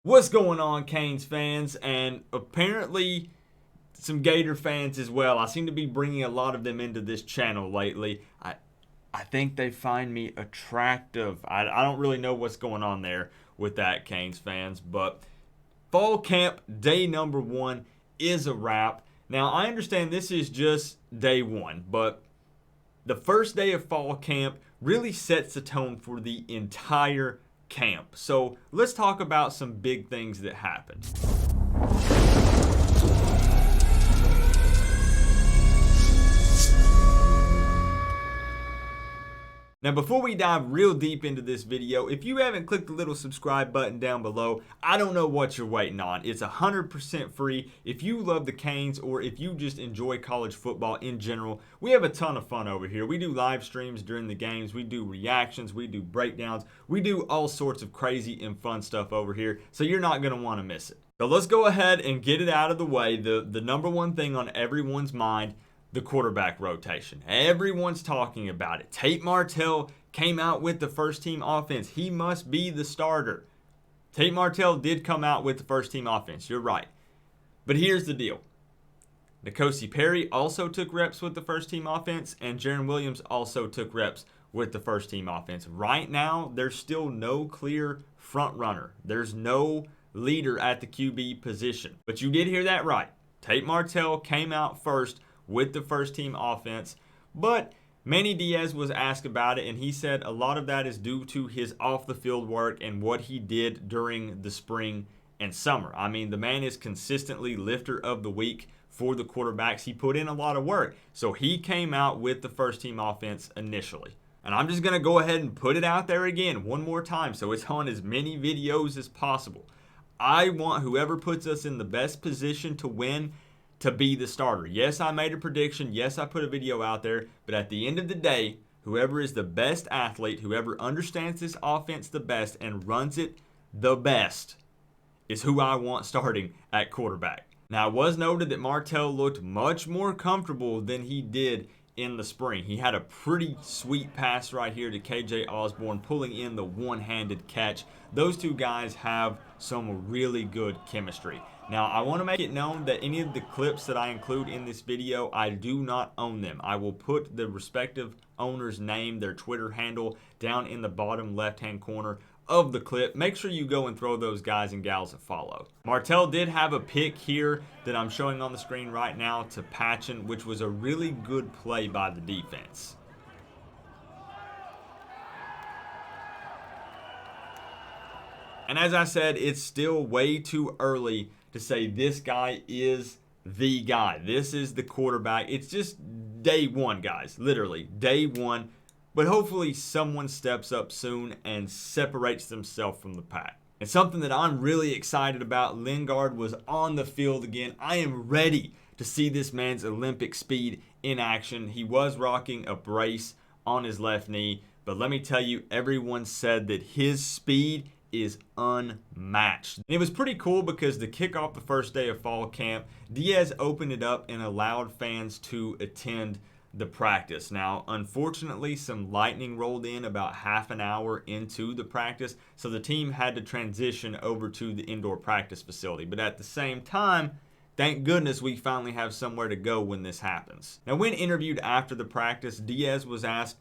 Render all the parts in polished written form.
What's going on, Canes fans, and apparently some Gator fans as well. I seem to be bringing a lot of them into this channel lately. I think they find me attractive. I don't really know what's going on there with that, Canes fans, but fall camp day number 1 is a wrap. Now, I understand this is just day 1, but the first day of fall camp really sets the tone for the entire camp. So let's talk about some big things that happened. Now, before we dive real deep into this video, if you haven't clicked the little subscribe button down below, I don't know what you're waiting on. It's 100% free. If you love the Canes or if you just enjoy college football in general, we have a ton of fun over here. We do live streams during the games. We do reactions. We do breakdowns. We do all sorts of crazy and fun stuff over here, so you're not going to want to miss it. So let's go ahead and get it out of the way. The number one thing on everyone's mind, the quarterback rotation. Everyone's talking about it. Tate Martell came out with the first team offense. He must be the starter. Tate Martell did come out with the first team offense. You're right. But here's the deal. N'Kosi Perry also took reps with the first team offense, and Jarren Williams also took reps with the first team offense. Right now, there's still no clear front runner. There's no leader at the QB position. But you did hear that right. Tate Martell came out first with the first team offense, but Manny Diaz was asked about it, and he said a lot of that is due to his off the field work and what he did during the spring and summer. I mean, the man is consistently lifter of the week for the quarterbacks. He put in a lot of work, so he came out with the first team offense initially. And I'm just going to go ahead and put it out there again one more time so it's on as many videos as possible. I want whoever puts us in the best position to win to be the starter. Yes, I made a prediction. Yes, I put a video out there. But at the end of the day, whoever is the best athlete, whoever understands this offense the best and runs it the best is who I want starting at quarterback. Now, it was noted that Martell looked much more comfortable than he did in the spring. He had a pretty sweet pass right here to KJ Osborne, pulling in the one-handed catch. Those two guys have some really good chemistry. Now, I want to make it known that any of the clips that I include in this video, I do not own them. I will put the respective owner's name, their Twitter handle, down in the bottom left-hand corner of the clip. Make sure you go and throw those guys and gals a follow. Martell did have a pick here that I'm showing on the screen right now to Patchen, which was a really good play by the defense. And as I said, it's still way too early to say this guy is the guy. This is the quarterback. It's just day 1, guys. Literally, day 1. But hopefully someone steps up soon and separates themselves from the pack. And something that I'm really excited about, Lingard was on the field again. I am ready to see this man's Olympic speed in action. He was rocking a brace on his left knee. But let me tell you, everyone said that his speed is unmatched. It was pretty cool because to kick off the first day of fall camp, Diaz opened it up and allowed fans to attend the practice. Now, unfortunately, some lightning rolled in about half an hour into the practice, so the team had to transition over to the indoor practice facility. But at the same time, thank goodness we finally have somewhere to go when this happens. Now, when interviewed after the practice, Diaz was asked,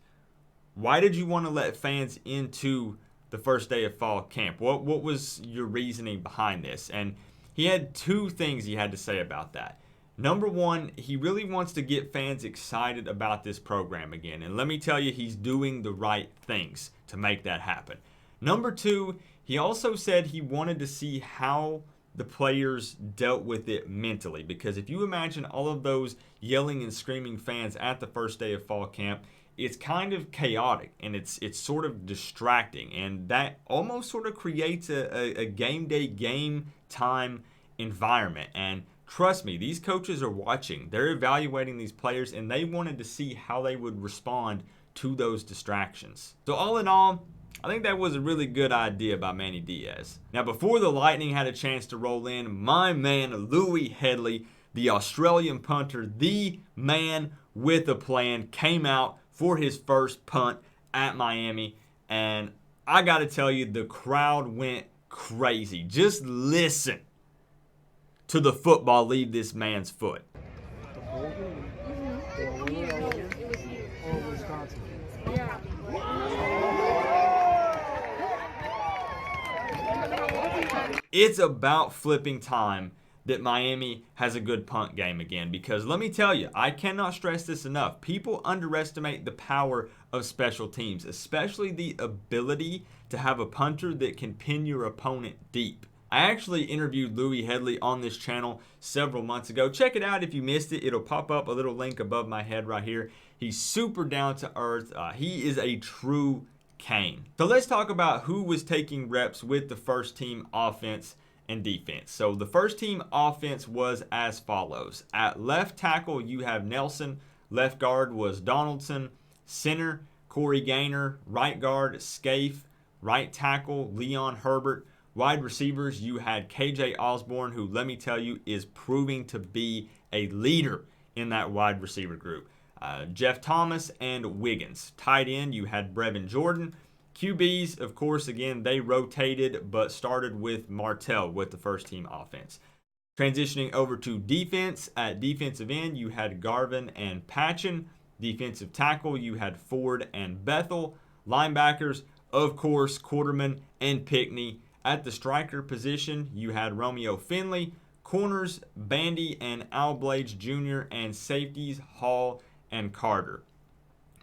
why did you want to let fans into the first day of fall camp? What was your reasoning behind this? And he had 2 things he had to say about that. Number 1, he really wants to get fans excited about this program again. And let me tell you, he's doing the right things to make that happen. Number 2, he also said he wanted to see how the players dealt with it mentally. Because if you imagine all of those yelling and screaming fans at the first day of fall camp, it's kind of chaotic and it's sort of distracting, and that almost sort of creates a game day, game time environment. And trust me, these coaches are watching. They're evaluating these players, and they wanted to see how they would respond to those distractions. So all in all, I think that was a really good idea by Manny Diaz. Now, before the Lightning had a chance to roll in, my man Louis Headley, the Australian punter, the man with a plan, came out for his first punt at Miami, and I got to tell you, the crowd went crazy. Just listen to the football leave this man's foot. It's about flipping time that Miami has a good punt game again, because let me tell you, I cannot stress this enough. People underestimate the power of special teams, especially the ability to have a punter that can pin your opponent deep. I actually interviewed Louis Headley on this channel several months ago. Check it out if you missed it. It'll pop up a little link above my head right here. He's super down to earth. He is a true Cane. So let's talk about who was taking reps with the first team offense and defense. So the first team offense was as follows. At left tackle, you have Nelson. Left guard was Donaldson. Center, Corey Gaynor. Right guard, Scaife. Right tackle, Leon Herbert. Wide receivers, you had KJ Osborne, who, let me tell you, is proving to be a leader in that wide receiver group. Jeff Thomas and Wiggins. Tight end, you had Brevin Jordan. QBs, of course, again, they rotated, but started with Martell with the first team offense. Transitioning over to defense, at defensive end, you had Garvin and Patchen. Defensive tackle, you had Ford and Bethel. Linebackers, of course, Quarterman and Pickney. At the striker position, you had Romeo Finley. Corners, Bandy and Al Blades Jr. And safeties, Hall and Carter.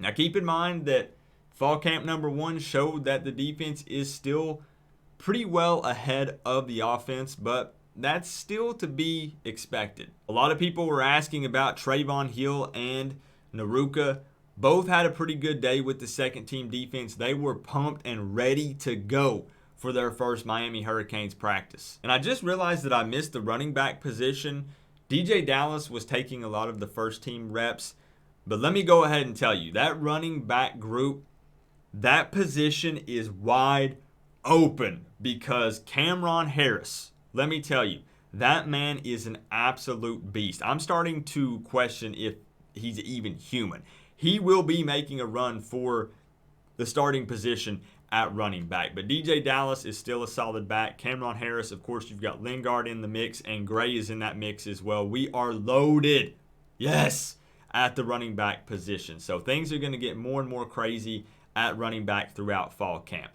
Now keep in mind that fall camp number 1 showed that the defense is still pretty well ahead of the offense, but that's still to be expected. A lot of people were asking about Trayvon Hill and Naruka. Both had a pretty good day with the second team defense. They were pumped and ready to go for their first Miami Hurricanes practice. And I just realized that I missed the running back position. DJ Dallas was taking a lot of the first team reps. But let me go ahead and tell you, that running back group, that position is wide open because Cameron Harris, let me tell you, that man is an absolute beast. I'm starting to question if he's even human. He will be making a run for the starting position at running back. But DJ Dallas is still a solid back. Cameron Harris, of course, you've got Lingard in the mix, and Gray is in that mix as well. We are loaded. Yes. At the running back position. So things are going to get more and more crazy at running back throughout fall camp.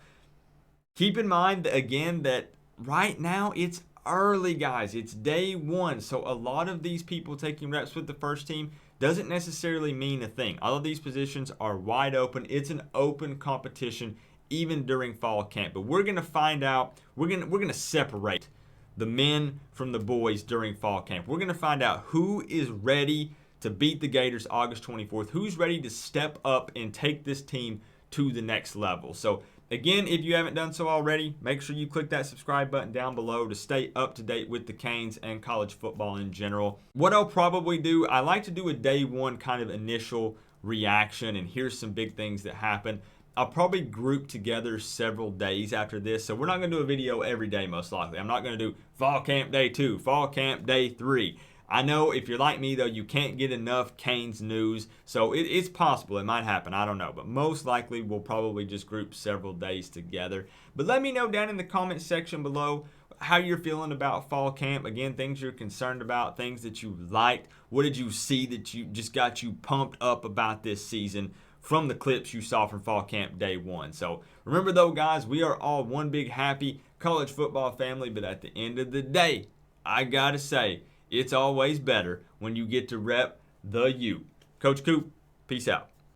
Keep in mind, again, that right now it's early, guys. It's day 1. So a lot of these people taking reps with the first team doesn't necessarily mean a thing. All of these positions are wide open. It's an open competition even during fall camp. But we're going to find out, we're going to separate the men from the boys during fall camp. We're going to find out who is ready to beat the Gators August 24th. Who's ready to step up and take this team to the next level? So again, if you haven't done so already, make sure you click that subscribe button down below to stay up to date with the Canes and college football in general. What I'll probably do, I like to do a day 1 kind of initial reaction, and here's some big things that happen. I'll probably group together several days after this. So we're not going to do a video every day, most likely. I'm not going to do fall camp day 2, fall camp day 3. I know if you're like me, though, you can't get enough Canes news. So it's possible. It might happen. I don't know. But most likely, we'll probably just group several days together. But let me know down in the comment section below how you're feeling about fall camp. Again, things you're concerned about, things that you liked. What did you see that you just got you pumped up about this season from the clips you saw from fall camp day 1? So remember, though, guys, we are all one big happy college football family. But at the end of the day, I got to say, it's always better when you get to rep the U. Coach Coop, peace out.